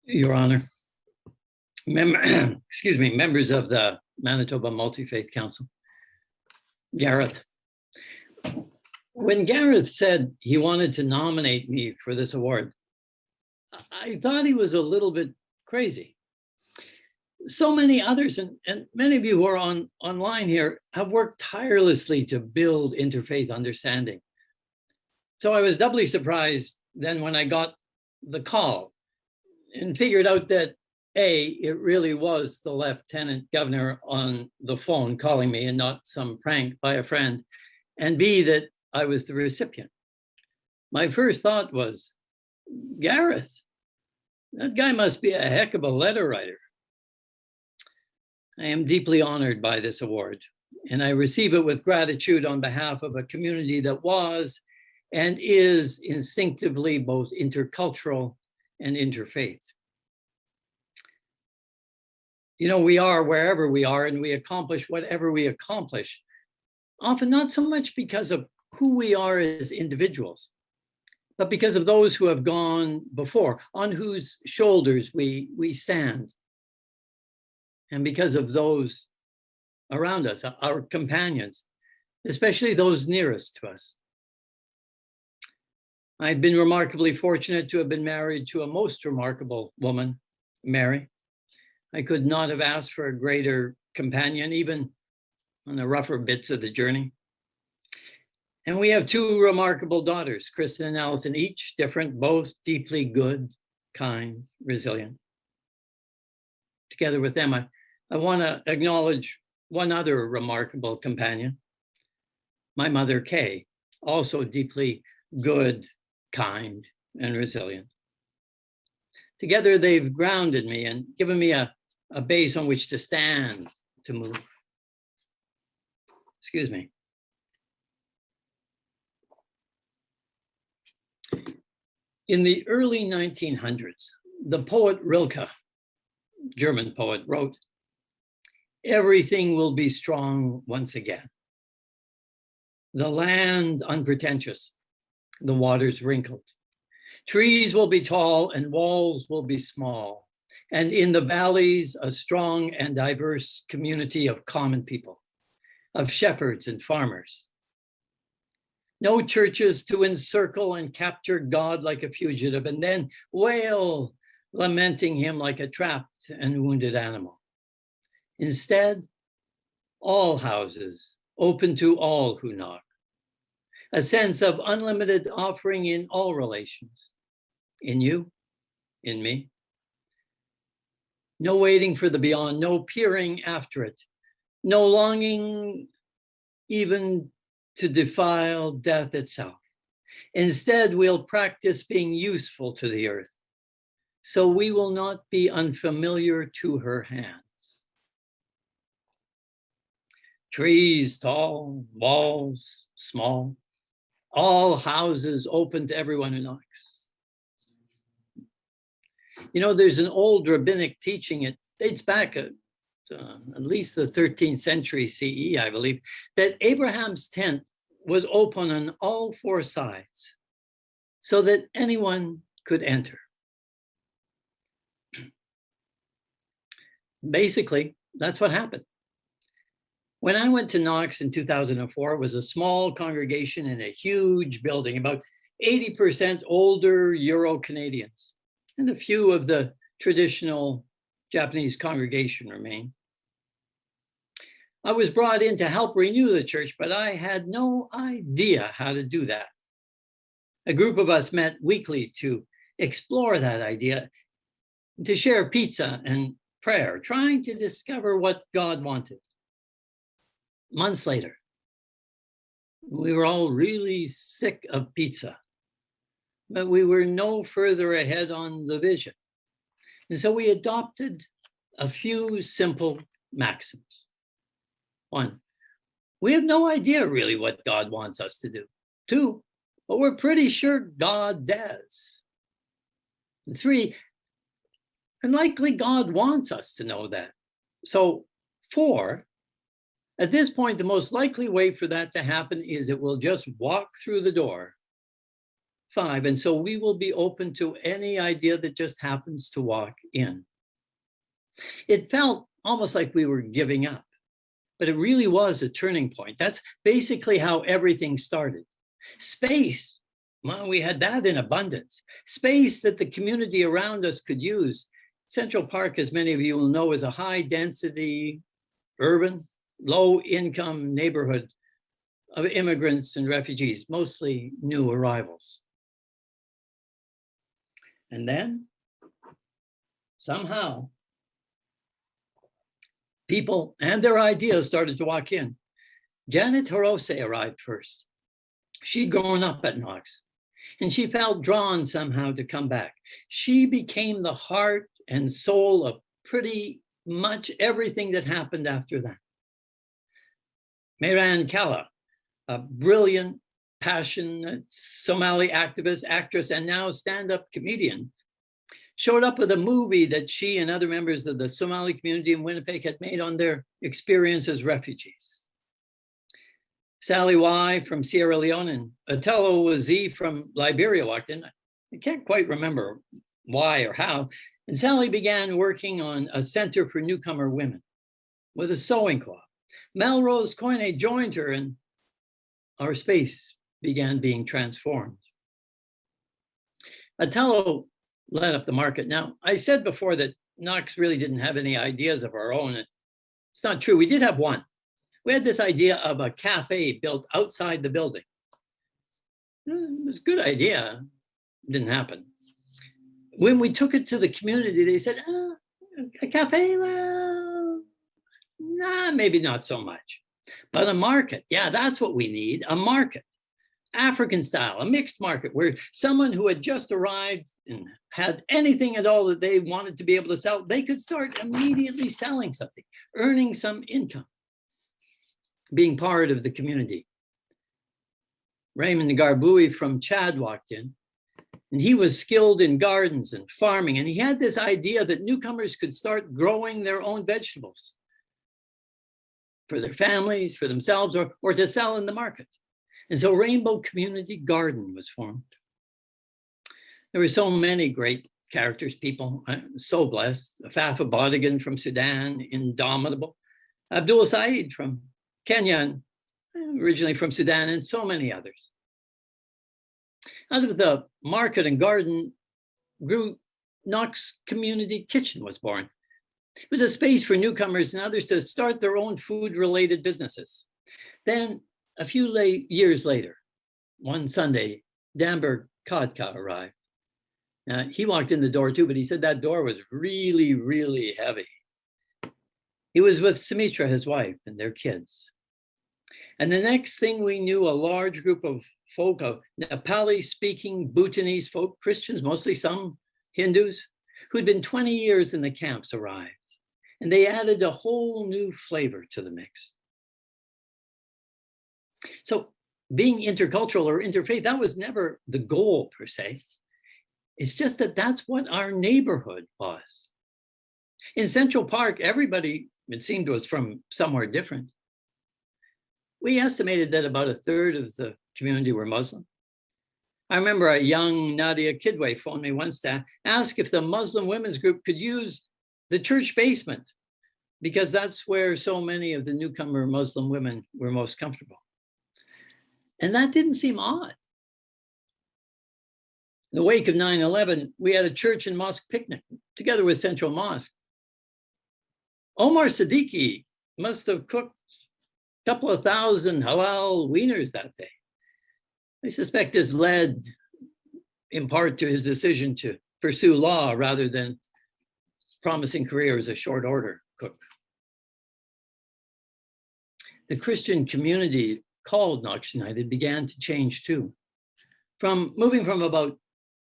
Your Honor, members of the Manitoba Multi-Faith Council. Gareth. When Gareth said he wanted to nominate me for this award, I thought he was a little bit crazy. So many others, and many of you who are online here, have worked tirelessly to build interfaith understanding. So I was doubly surprised then when I got the call and figured out that A, it really was the Lieutenant Governor on the phone calling me and not some prank by a friend, and B, that I was the recipient. My first thought was, Gareth, that guy must be a heck of a letter writer. I am deeply honored by this award, and I receive it with gratitude on behalf of a community that was and is instinctively both intercultural and interfaith. You know, we are wherever we are and we accomplish whatever we accomplish, often not so much because of who we are as individuals, but because of those who have gone before, on whose shoulders we stand, and because of those around us, our companions, especially those nearest to us. I've been remarkably fortunate to have been married to a most remarkable woman, Mary. I could not have asked for a greater companion, even on the rougher bits of the journey. And we have two remarkable daughters, Kristen and Allison, each different, both deeply good, kind, resilient. Together with them, I want to acknowledge one other remarkable companion, my mother, Kay, also deeply good, kind, and resilient. Together, they've grounded me and given me a base on which to stand, to move. Excuse me. In the early 1900s, the poet Rilke, German poet, wrote, "Everything will be strong once again. The land unpretentious, the waters wrinkled. Trees will be tall and walls will be small. And in the valleys, a strong and diverse community of common people, of shepherds and farmers. No churches to encircle and capture God like a fugitive and then wail, lamenting him like a trapped and wounded animal. Instead, all houses open to all who knock. A sense of unlimited offering in all relations, in you, in me. No waiting for the beyond, no peering after it, no longing even to defile death itself. Instead, we'll practice being useful to the earth, so we will not be unfamiliar to her hands. Trees tall, walls small, all houses open to everyone who knocks. You know, there's an old rabbinic teaching, it dates back at least the 13th century CE, I believe, that Abraham's tent was open on all four sides so that anyone could enter. Basically, that's what happened. When I went to Knox in 2004, it was a small congregation in a huge building, about 80% older Euro-Canadians, and a few of the traditional Japanese congregation remained. I was brought in to help renew the church, but I had no idea how to do that. A group of us met weekly to explore that idea, to share pizza and prayer, trying to discover what God wanted. Months later, we were all really sick of pizza, but we were no further ahead on the vision. And so we adopted a few simple maxims. One, we have no idea really what God wants us to do. Two, but we're pretty sure God does. And three, and likely God wants us to know that. So four, at this point, the most likely way for that to happen is it will just walk through the door, 5. And so we will be open to any idea that just happens to walk in. It felt almost like we were giving up, but it really was a turning point. That's basically how everything started. Space, well, we had that in abundance. Space that the community around us could use. Central Park, as many of you will know, is a high density, urban, low income neighborhood of immigrants and refugees, mostly new arrivals. And then somehow people and their ideas started to walk in. Janet Hirose arrived first. She'd grown up at Knox, and she felt drawn somehow to come back. She became the heart and soul of pretty much everything that happened after that. Mehran Kalla, a brilliant, passionate Somali activist, actress, and now stand-up comedian, showed up with a movie that she and other members of the Somali community in Winnipeg had made on their experience as refugees. Sally Y from Sierra Leone and Otello Z from Liberia walked in. I can't quite remember why or how. And Sally began working on a center for newcomer women with a sewing co-op. Melrose Koine joined her, and our space began being transformed. Otello led up the market. Now, I said before that Knox really didn't have any ideas of our own. It's not true. We did have one. We had this idea of a cafe built outside the building. It was a good idea. It didn't happen. When we took it to the community, they said, a cafe, well, nah, maybe not so much. But a market, yeah, that's what we need, a market. African style, a mixed market where someone who had just arrived and had anything at all that they wanted to be able to sell, they could start immediately selling something, earning some income, being part of the community. Raymond Garbui from Chad walked in, and he was skilled in gardens and farming, and he had this idea that newcomers could start growing their own vegetables for their families, for themselves, or to sell in the market. And so Rainbow Community Garden was formed. There were so many great characters, people. I'm so blessed. Fafa Bodigan from Sudan, indomitable. Abdul Said from Kenya, originally from Sudan, and so many others. Out of the market and garden grew Knox Community Kitchen was born. It was a space for newcomers and others to start their own food-related businesses. Then, a few years later, one Sunday, Danberg Kodka arrived. He walked in the door too, but he said that door was really, really heavy. He was with Sumitra, his wife, and their kids. And the next thing we knew, a large group of folk, of Nepali-speaking Bhutanese folk, Christians, mostly some Hindus, who'd been 20 years in the camps arrived. And they added a whole new flavor to the mix. So being intercultural or interfaith, that was never the goal per se. It's just that that's what our neighborhood was. In Central Park, everybody, it seemed, was from somewhere different. We estimated that about a third of the community were Muslim. I remember a young Nadia Kidway phoned me once to ask if the Muslim women's group could use the church basement, because that's where so many of the newcomer Muslim women were most comfortable. And that didn't seem odd. In the wake of 9/11, we had a church and mosque picnic together with Central Mosque. Omar Siddiqui must have cooked a couple of thousand halal wieners that day. I suspect this led in part to his decision to pursue law rather than promising career as a short order cook. The Christian community called Knox United began to change too. Moving from about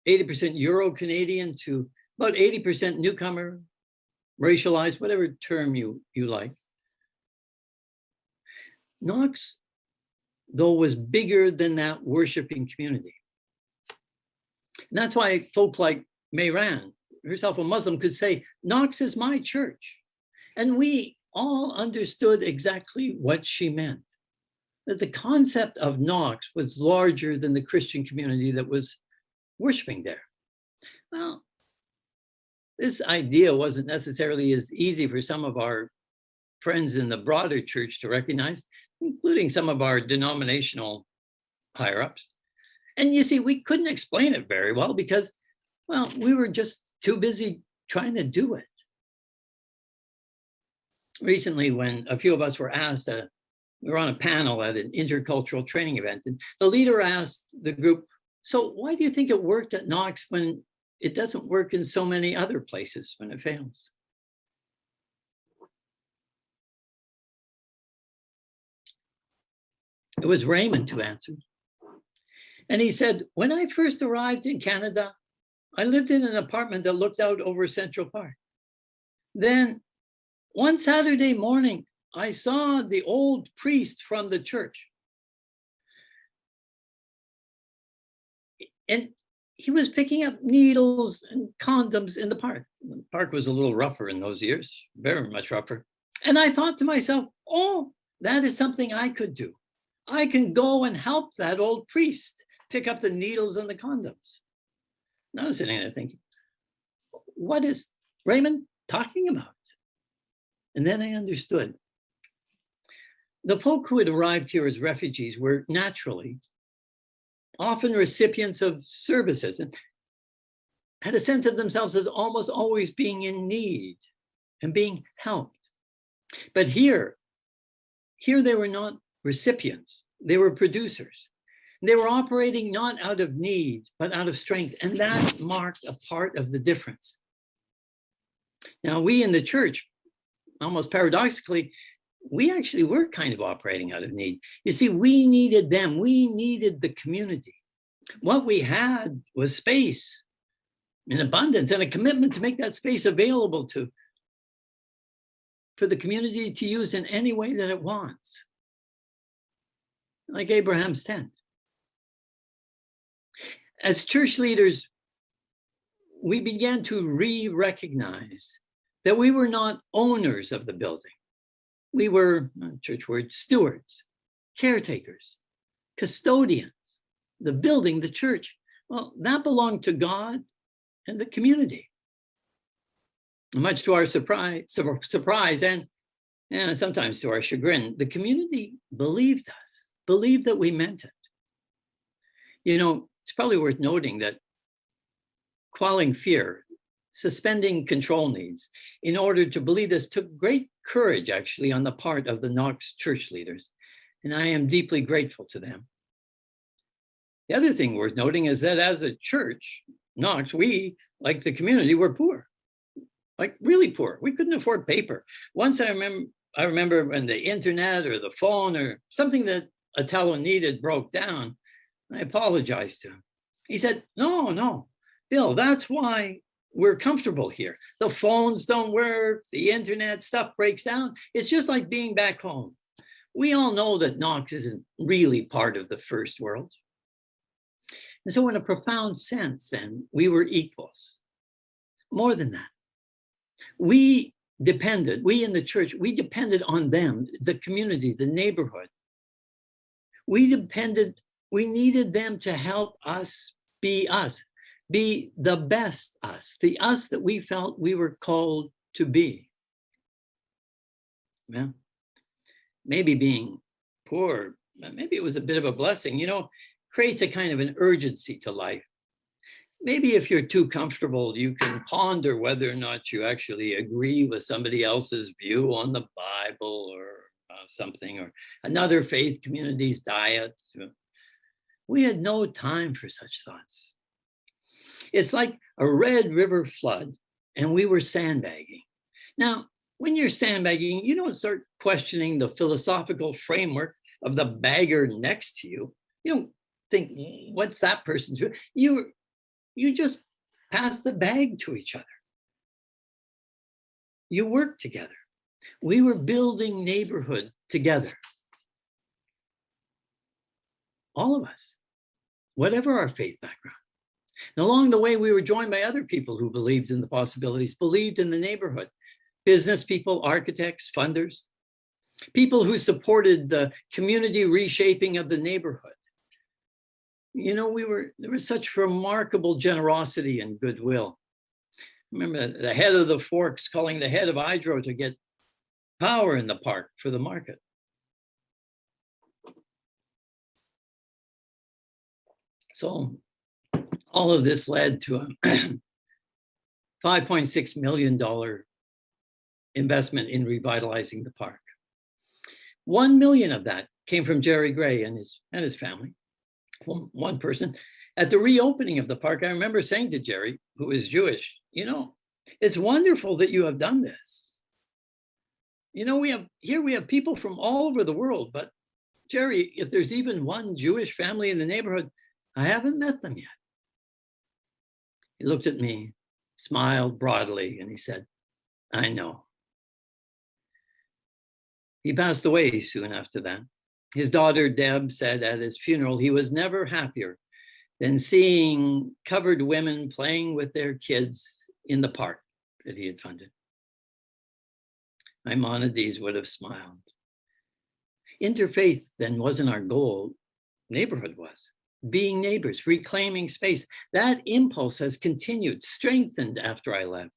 80% Euro-Canadian to about 80% newcomer, racialized, whatever term you like. Knox, though, was bigger than that worshiping community. And that's why folk like Mehran, herself a Muslim, could say, Knox is my church. And we all understood exactly what she meant. That the concept of Knox was larger than the Christian community that was worshiping there. Well, this idea wasn't necessarily as easy for some of our friends in the broader church to recognize, including some of our denominational higher-ups. And you see, we couldn't explain it very well because, well, we were just too busy trying to do it. Recently, when a few of us were asked, we were on a panel at an intercultural training event, and the leader asked the group, so why do you think it worked at Knox when it doesn't work in so many other places when it fails? It was Raymond who answered. And he said, when I first arrived in Canada, I lived in an apartment that looked out over Central Park. Then one Saturday morning, I saw the old priest from the church. And he was picking up needles and condoms in the park. The park was a little rougher in those years, very much rougher. And I thought to myself, oh, that is something I could do. I can go and help that old priest pick up the needles and the condoms. And I was sitting there thinking, what is Raymond talking about? And then I understood. The folk who had arrived here as refugees were naturally often recipients of services and had a sense of themselves as almost always being in need and being helped. But here they were not recipients, they were producers. They were operating not out of need, but out of strength. And that marked a part of the difference. Now, we in the church, almost paradoxically, we actually were kind of operating out of need. You see, we needed them. We needed the community. What we had was space in abundance and a commitment to make that space available for the community to use in any way that it wants. Like Abraham's tent. As church leaders, we began to re-recognize that we were not owners of the building. We were, church word, stewards, caretakers, custodians. The building, the church, well, that belonged to God and the community. Much to our surprise and sometimes to our chagrin, the community believed us, believed that we meant it. You know, it's probably worth noting that quelling fear, suspending control needs in order to believe this took great courage actually on the part of the Knox church leaders. And I am deeply grateful to them. The other thing worth noting is that as a church, Knox, we, like the community, were poor, like really poor. We couldn't afford paper. Once I remember when the internet or the phone or something that Otello needed broke down, I apologized to him. He said, no, Bill, that's why we're comfortable here. The phones don't work, the internet stuff breaks down. It's just like being back home. We all know that Knox isn't really part of the first world. And so in a profound sense, then, we were equals. More than that, we in the church, we depended on them, the community, the neighborhood. We needed them to help us, be the best us, the us that we felt we were called to be. Yeah. Maybe being poor, maybe it was a bit of a blessing, creates a kind of an urgency to life. Maybe if you're too comfortable, you can ponder whether or not you actually agree with somebody else's view on the Bible or something, or another faith community's diet. We had no time for such thoughts. It's like a Red River flood, and we were sandbagging. Now, when you're sandbagging, you don't start questioning the philosophical framework of the bagger next to you. You don't think, what's that person's view? You just pass the bag to each other. You work together. We were building neighborhood together. All of us, whatever our faith background. And along the way, we were joined by other people who believed in the possibilities, believed in the neighborhood. Business people, architects, funders, people who supported the community reshaping of the neighborhood. there was such remarkable generosity and goodwill. Remember the head of the Forks calling the head of Hydro to get power in the park for the market. So all of this led to a $5.6 million investment in revitalizing the park. 1 million of that came from Jerry Gray and his family, one person. At the reopening of the park, I remember saying to Jerry, who is Jewish, it's wonderful that you have done this. We have people from all over the world, but Jerry, if there's even one Jewish family in the neighborhood, I haven't met them yet. He looked at me, smiled broadly, and he said, I know. He passed away soon after that. His daughter, Deb, said at his funeral, he was never happier than seeing covered women playing with their kids in the park that he had funded. Maimonides would have smiled. Interfaith then wasn't our goal. Neighborhood was. Being neighbors, reclaiming space. That impulse has continued, strengthened after I left,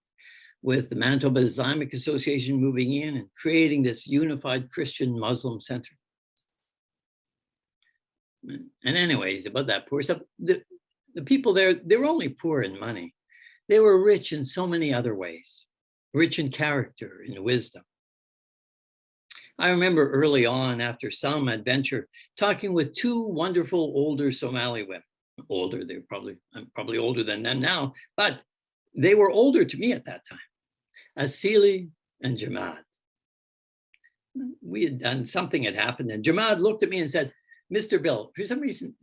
with the Manitoba Islamic Association moving in and creating this unified Christian-Muslim center. And anyways, about that poor stuff, the people there, they were only poor in money. They were rich in so many other ways, rich in character, in wisdom. I remember early on, after some adventure, talking with two wonderful older Somali women. Older, I'm probably older than them now, but they were older to me at that time. Asili and Jamad. We had done, something had happened, and Jamad looked at me and said, Mr. Bill, for some reason,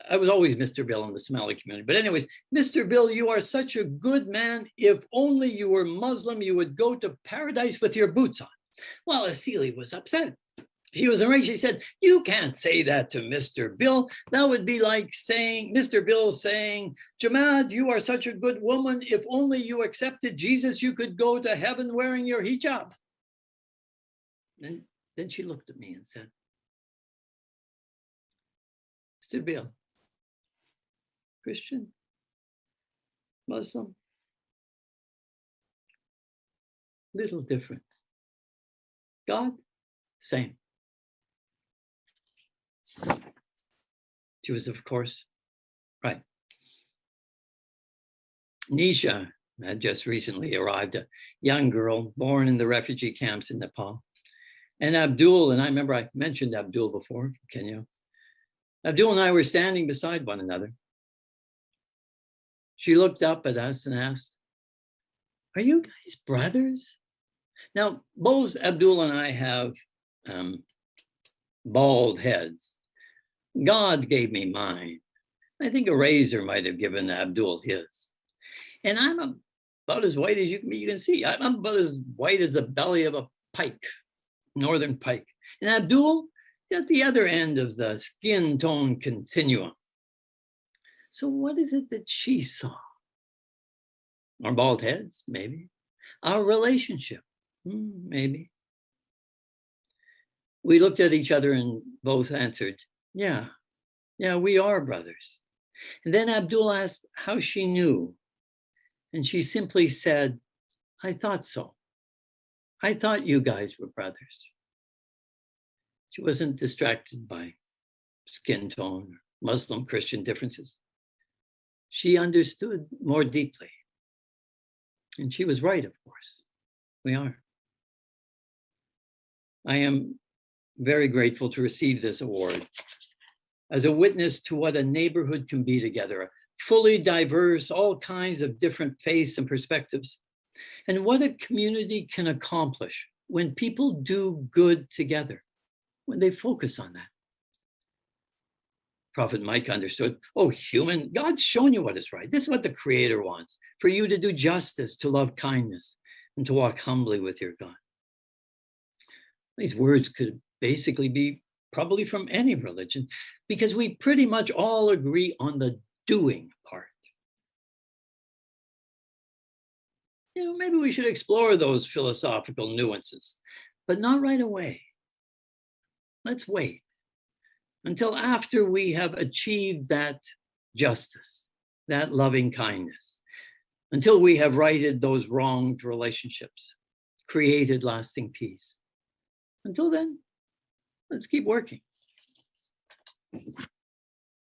I was always Mr. Bill in the Somali community. But anyways, Mr. Bill, you are such a good man. If only you were Muslim, you would go to paradise with your boots on. Well, Asili was upset. She was enraged. She said, you can't say that to Mr. Bill. That would be like saying, Mr. Bill saying, Jamad, you are such a good woman. If only you accepted Jesus, you could go to heaven wearing your hijab. And then she looked at me and said, Mr. Bill, Christian, Muslim, little different. God, same. She was, of course, right. Nisha had just recently arrived, a young girl born in the refugee camps in Nepal. And Abdul, and I remember I mentioned Abdul before, from Kenya. Abdul and I were standing beside one another. She looked up at us and asked, are you guys brothers? Now, both Abdul and I have bald heads. God gave me mine. I think a razor might have given Abdul his. And I'm about as white as you can see. I'm about as white as the belly of a pike, northern pike. And Abdul is at the other end of the skin tone continuum. So what is it that she saw? Our bald heads, maybe. Our relationship, maybe. We looked at each other and both answered, yeah, we are brothers. And then Abdul asked how she knew. And she simply said, I thought so. I thought you guys were brothers. She wasn't distracted by skin tone or Muslim Christian differences. She understood more deeply. And she was right, of course. We are. I am very grateful to receive this award as a witness to what a neighborhood can be together, fully diverse, all kinds of different faiths and perspectives, and what a community can accomplish when people do good together, when they focus on that. Prophet Mike understood, God's shown you what is right. This is what the Creator wants, for you to do justice, to love kindness, and to walk humbly with your God. These words could basically be probably from any religion, because we pretty much all agree on the doing part. Maybe we should explore those philosophical nuances, but not right away. Let's wait. until after we have achieved that justice, that loving kindness, until we have righted those wronged relationships, created lasting peace. Until then, let's keep working.